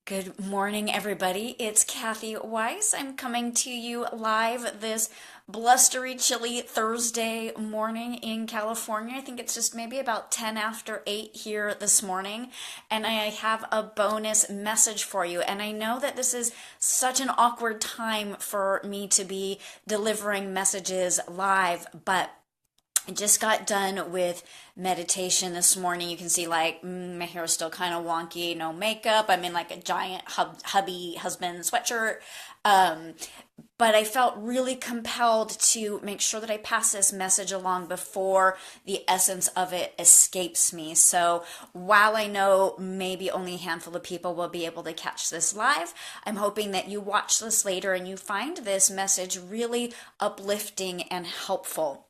Good morning, everybody. It's Kathy Weiss. I'm coming to you live this blustery, chilly Thursday morning in California. I think it's just maybe about 10 after 8 here this morning. And I have a bonus message for you. And I know that this is such an awkward time for me to be delivering messages live, but I just got done with meditation this morning. You can see like my hair is still kind of wonky, no makeup. I'm in like a giant hubby husband sweatshirt. Um, but I felt really compelled to make sure that I pass this message along before the essence of it escapes me. So while I know maybe only a handful of people will be able to catch this live, I'm hoping that you watch this later and you find this message really uplifting and helpful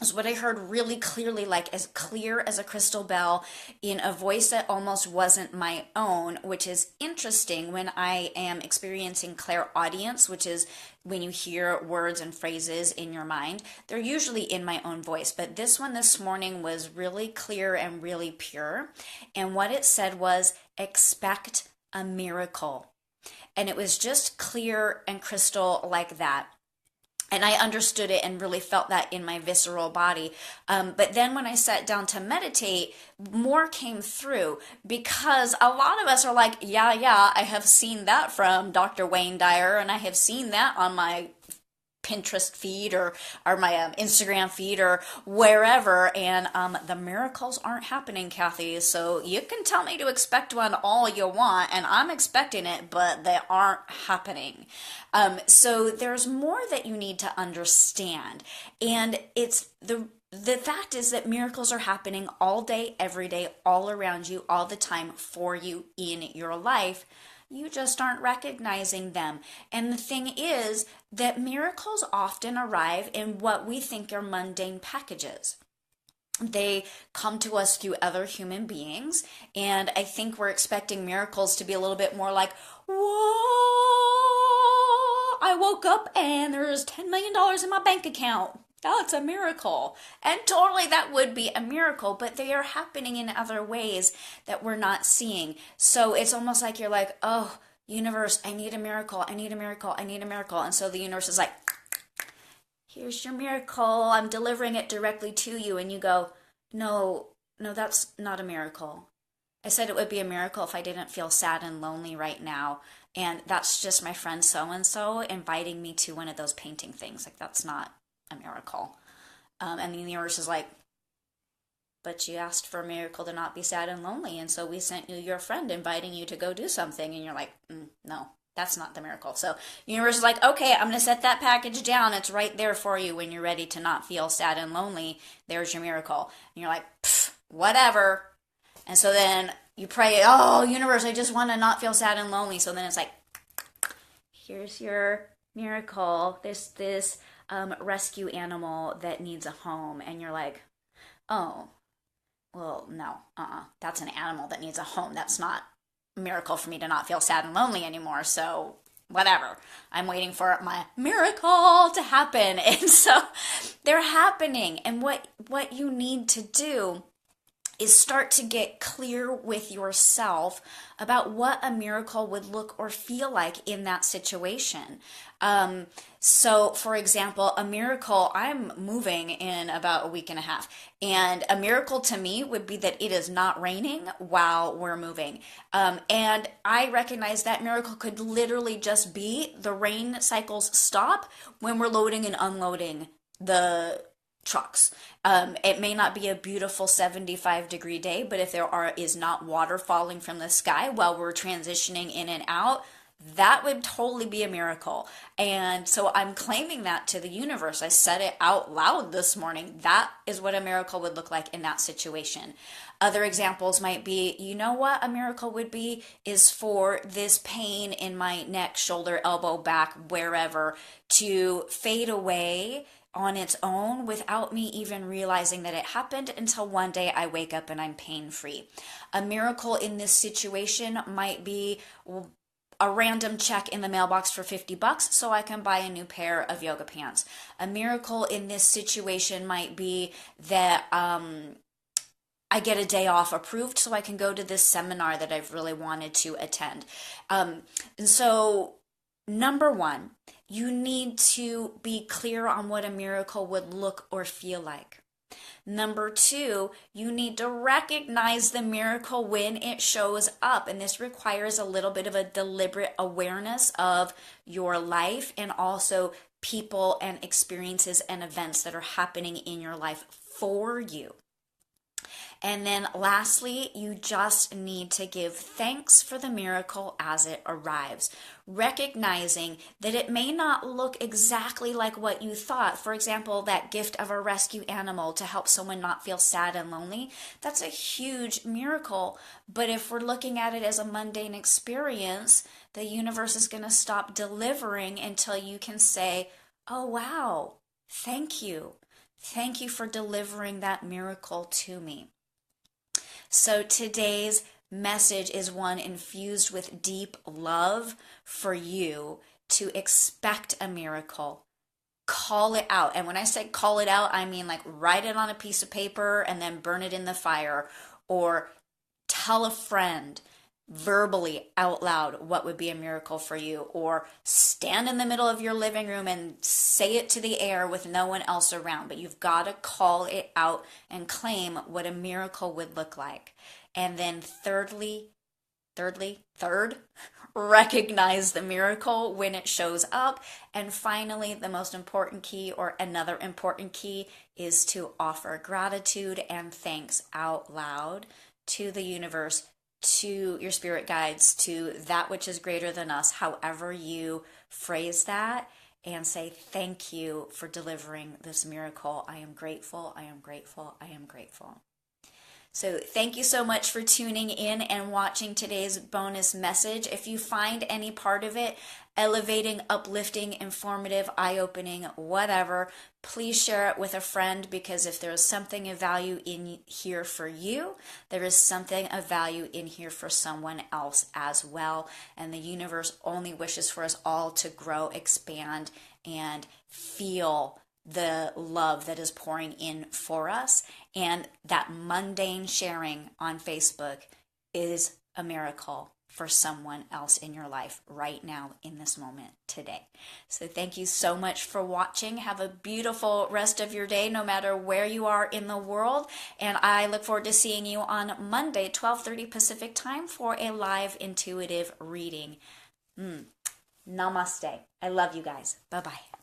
is what I heard really clearly, like as clear as a crystal bell, in a voice that almost wasn't my own, which is interesting when I am experiencing clairaudience, which is when you hear words and phrases in your mind. They're usually in my own voice, but this one this morning was really clear and really pure. And what it said was, expect a miracle. And it was just clear and crystal like that. And I understood it and really felt that in my visceral body. But then when I sat down to meditate, more came through because a lot of us are like, yeah, I have seen that from Dr. Wayne Dyer, and I have seen that on my Pinterest feed or my Instagram feed or wherever, and the miracles aren't happening, Kathy. So you can tell me to expect one all you want, and I'm expecting it, but they aren't happening. So there's more that you need to understand, and it's the fact is that miracles are happening all day, every day, all around you, all the time for you in your life. You just aren't recognizing them. And the thing is that miracles often arrive in what we think are mundane packages. They come to us through other human beings, and I think we're expecting miracles to be a little bit more like, whoa, I woke up and there's $10 million in my bank account. That's a miracle. And totally that would be a miracle, but they are happening in other ways that we're not seeing. So it's almost like you're like, oh, universe, I need a miracle. I need a miracle. I need a miracle. And so the universe is like, here's your miracle. I'm delivering it directly to you. And you go, no, that's not a miracle. I said it would be a miracle if I didn't feel sad and lonely right now. And that's just my friend so and so inviting me to one of those painting things. Like, that's not a miracle. And the universe is like, but you asked for a miracle to not be sad and lonely, and so we sent you your friend inviting you to go do something, and you're like, no, that's not the miracle. So the universe is like, okay, I'm going to set that package down. It's right there for you when you're ready to not feel sad and lonely. There's your miracle. And you're like, whatever. And so then you pray, oh, universe, I just want to not feel sad and lonely. So then it's like, here's your miracle. This rescue animal that needs a home. And you're like, oh, well, no, that's an animal that needs a home. That's not a miracle for me to not feel sad and lonely anymore. So whatever. I'm waiting for my miracle to happen. And so they're happening. And what you need to do is start to get clear with yourself about what a miracle would look or feel like in that situation. So, for example, a miracle, I'm moving in about a week and a half, and a miracle to me would be that it is not raining while we're moving. And I recognize that miracle could literally just be the rain cycles stop when we're loading and unloading the trucks. It may not be a beautiful 75-degree day, but if is not water falling from the sky while we're transitioning in and out, that would totally be a miracle. And so I'm claiming that to the universe. I said it out loud this morning. That is what a miracle would look like in that situation. Other examples might be, you know what a miracle would be is for this pain in my neck, shoulder, elbow, back, wherever to fade away on its own without me even realizing that it happened until one day I wake up and I'm pain free. A miracle in this situation might be a random check in the mailbox for $50 so I can buy a new pair of yoga pants. A miracle in this situation might be that I get a day off approved so I can go to this seminar that I've really wanted to attend. And so, number one, you need to be clear on what a miracle would look or feel like. Number two, you need to recognize the miracle when it shows up. And this requires a little bit of a deliberate awareness of your life and also people and experiences and events that are happening in your life for you. And then lastly, you just need to give thanks for the miracle as it arrives, recognizing that it may not look exactly like what you thought. For example, that gift of a rescue animal to help someone not feel sad and lonely, that's a huge miracle. But if we're looking at it as a mundane experience, the universe is going to stop delivering until you can say, oh, wow, thank you. Thank you for delivering that miracle to me. So today's message is one infused with deep love for you to expect a miracle. Call it out. And when I say call it out, I mean like write it on a piece of paper and then burn it in the fire, or tell a friend verbally out loud what would be a miracle for you, or stand in the middle of your living room and say it to the air with no one else around. But you've got to call it out and claim what a miracle would look like. And then third, recognize the miracle when it shows up. And finally, the most important key, or another important key, is to offer gratitude and thanks out loud to the universe, to your spirit guides, to that which is greater than us, however you phrase that, and say, thank you for delivering this miracle. I am grateful, I am grateful, I am grateful. So thank you so much for tuning in and watching today's bonus message. If you find any part of it elevating, uplifting, informative, eye-opening, whatever, please share it with a friend, because if there is something of value in here for you, there is something of value in here for someone else as well. And the universe only wishes for us all to grow, expand, and feel the love that is pouring in for us. And that mundane sharing on Facebook is a miracle for someone else in your life right now, in this moment, today. So thank you so much for watching. Have a beautiful rest of your day, no matter where you are in the world. And I look forward to seeing you on Monday, 12:30 Pacific time, for a live intuitive reading. Namaste. I love you guys. Bye-bye.